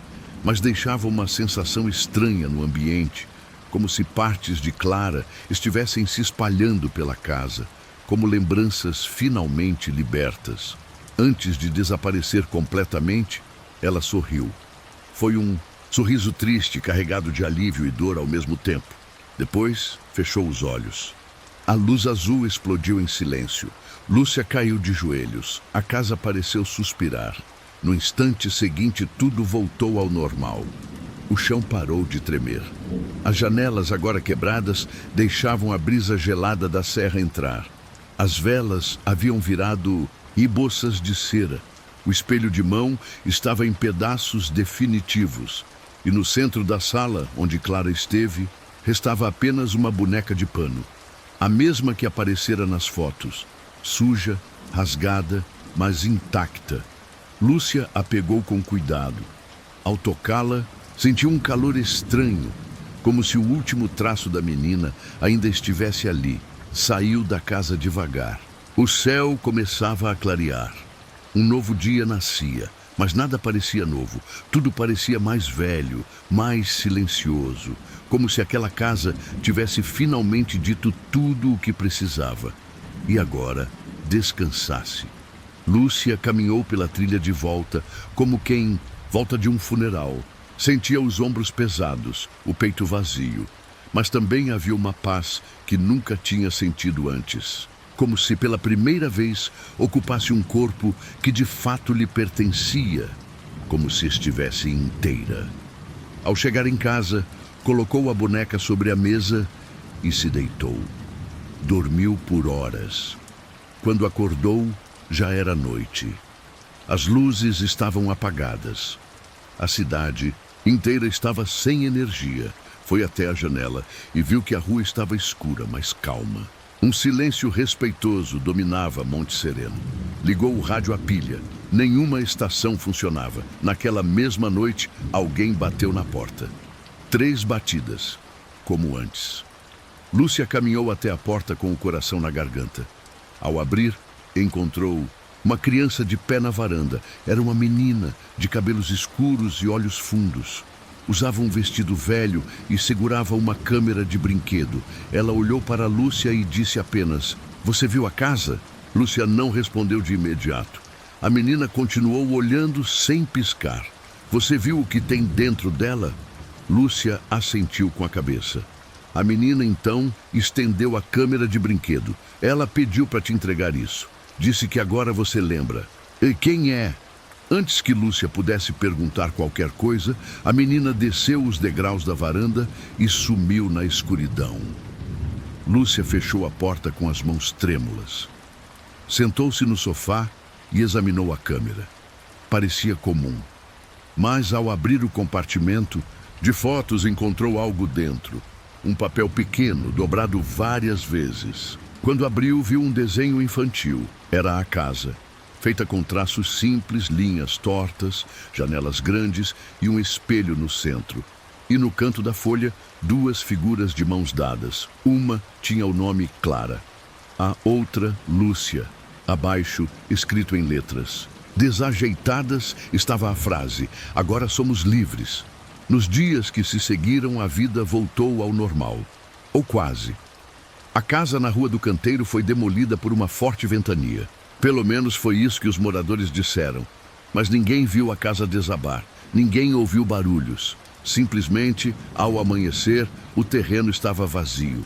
mas deixava uma sensação estranha no ambiente, como se partes de Clara estivessem se espalhando pela casa, como lembranças finalmente libertas. Antes de desaparecer completamente, ela sorriu. Foi um sorriso triste, carregado de alívio e dor ao mesmo tempo. Depois, fechou os olhos. A luz azul explodiu em silêncio. Lúcia caiu de joelhos. A casa pareceu suspirar. No instante seguinte, tudo voltou ao normal. O chão parou de tremer. As janelas, agora quebradas, deixavam a brisa gelada da serra entrar. As velas haviam virado iboças de cera. O espelho de mão estava em pedaços definitivos. E no centro da sala, onde Clara esteve, restava apenas uma boneca de pano. A mesma que aparecera nas fotos. Suja, rasgada, mas intacta. Lúcia a pegou com cuidado. Ao tocá-la, sentiu um calor estranho, como se o último traço da menina ainda estivesse ali. Saiu da casa devagar. O céu começava a clarear. Um novo dia nascia, mas nada parecia novo. Tudo parecia mais velho, mais silencioso, como se aquela casa tivesse finalmente dito tudo o que precisava. E agora, descansasse. Lúcia caminhou pela trilha de volta, como quem volta de um funeral. Sentia os ombros pesados, o peito vazio, mas também havia uma paz que nunca tinha sentido antes, como se pela primeira vez ocupasse um corpo que de fato lhe pertencia, como se estivesse inteira. Ao chegar em casa, colocou a boneca sobre a mesa e se deitou. Dormiu por horas. Quando acordou, já era noite. As luzes estavam apagadas. A cidade inteira estava sem energia. Foi até a janela e viu que a rua estava escura, mas calma. Um silêncio respeitoso dominava Monte Sereno. Ligou o rádio a pilha. Nenhuma estação funcionava. Naquela mesma noite, alguém bateu na porta. 3 batidas, como antes. Lúcia caminhou até a porta com o coração na garganta. Ao abrir, encontrou uma criança de pé na varanda. Era uma menina, de cabelos escuros e olhos fundos. Usava um vestido velho e segurava uma câmera de brinquedo. Ela olhou para Lúcia e disse apenas: "Você viu a casa?" Lúcia não respondeu de imediato. A menina continuou olhando sem piscar. "Você viu o que tem dentro dela?" Lúcia assentiu com a cabeça. A menina então estendeu a câmera de brinquedo. "Ela pediu para te entregar isso. Disse que agora você lembra." "E quem é?" Antes que Lúcia pudesse perguntar qualquer coisa, a menina desceu os degraus da varanda e sumiu na escuridão. Lúcia fechou a porta com as mãos trêmulas. Sentou-se no sofá e examinou a câmera. Parecia comum. Mas ao abrir o compartimento de fotos, encontrou algo dentro. Um papel pequeno, dobrado várias vezes. Quando abriu, viu um desenho infantil. Era a casa, feita com traços simples, linhas tortas, janelas grandes e um espelho no centro. E no canto da folha, 2 figuras de mãos dadas. Uma tinha o nome Clara, a outra Lúcia. Abaixo, escrito em letras desajeitadas, estava a frase: "Agora somos livres." Nos dias que se seguiram, a vida voltou ao normal. Ou quase. A casa na Rua do Canteiro foi demolida por uma forte ventania. Pelo menos foi isso que os moradores disseram. Mas ninguém viu a casa desabar. Ninguém ouviu barulhos. Simplesmente, ao amanhecer, o terreno estava vazio.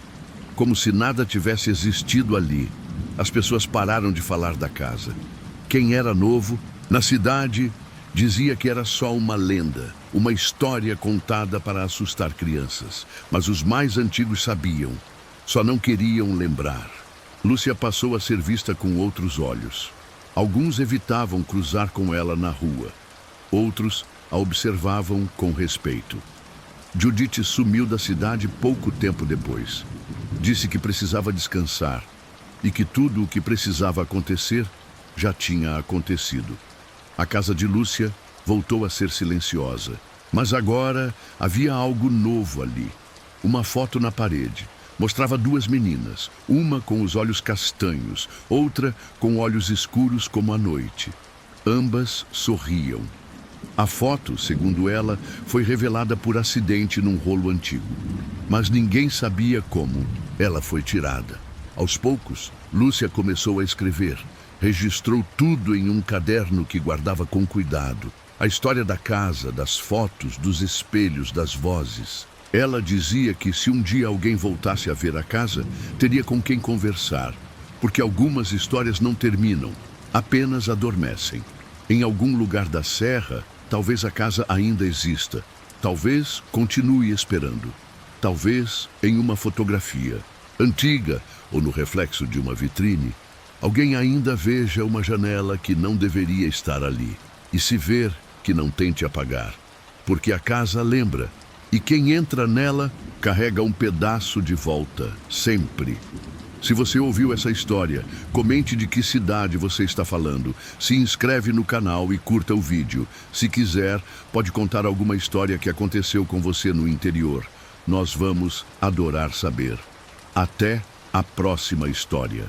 Como se nada tivesse existido ali. As pessoas pararam de falar da casa. Quem era novo, na cidade, dizia que era só uma lenda, uma história contada para assustar crianças. Mas os mais antigos sabiam. Só não queriam lembrar. Lúcia passou a ser vista com outros olhos. Alguns evitavam cruzar com ela na rua. Outros a observavam com respeito. Judite sumiu da cidade pouco tempo depois. Disse que precisava descansar e que tudo o que precisava acontecer já tinha acontecido. A casa de Lúcia voltou a ser silenciosa. Mas agora havia algo novo ali. Uma foto na parede. Mostrava 2 meninas, uma com os olhos castanhos, outra com olhos escuros como a noite. Ambas sorriam. A foto, segundo ela, foi revelada por acidente num rolo antigo. Mas ninguém sabia como ela foi tirada. Aos poucos, Lúcia começou a escrever. Registrou tudo em um caderno que guardava com cuidado. A história da casa, das fotos, dos espelhos, das vozes. Ela dizia que se um dia alguém voltasse a ver a casa, teria com quem conversar, porque algumas histórias não terminam, apenas adormecem. Em algum lugar da serra, talvez a casa ainda exista, talvez continue esperando, talvez em uma fotografia, antiga ou no reflexo de uma vitrine, alguém ainda veja uma janela que não deveria estar ali, e se ver, que não tente apagar, porque a casa lembra. E quem entra nela carrega um pedaço de volta, sempre. Se você ouviu essa história, comente de que cidade você está falando. Se inscreve no canal e curta o vídeo. Se quiser, pode contar alguma história que aconteceu com você no interior. Nós vamos adorar saber. Até a próxima história.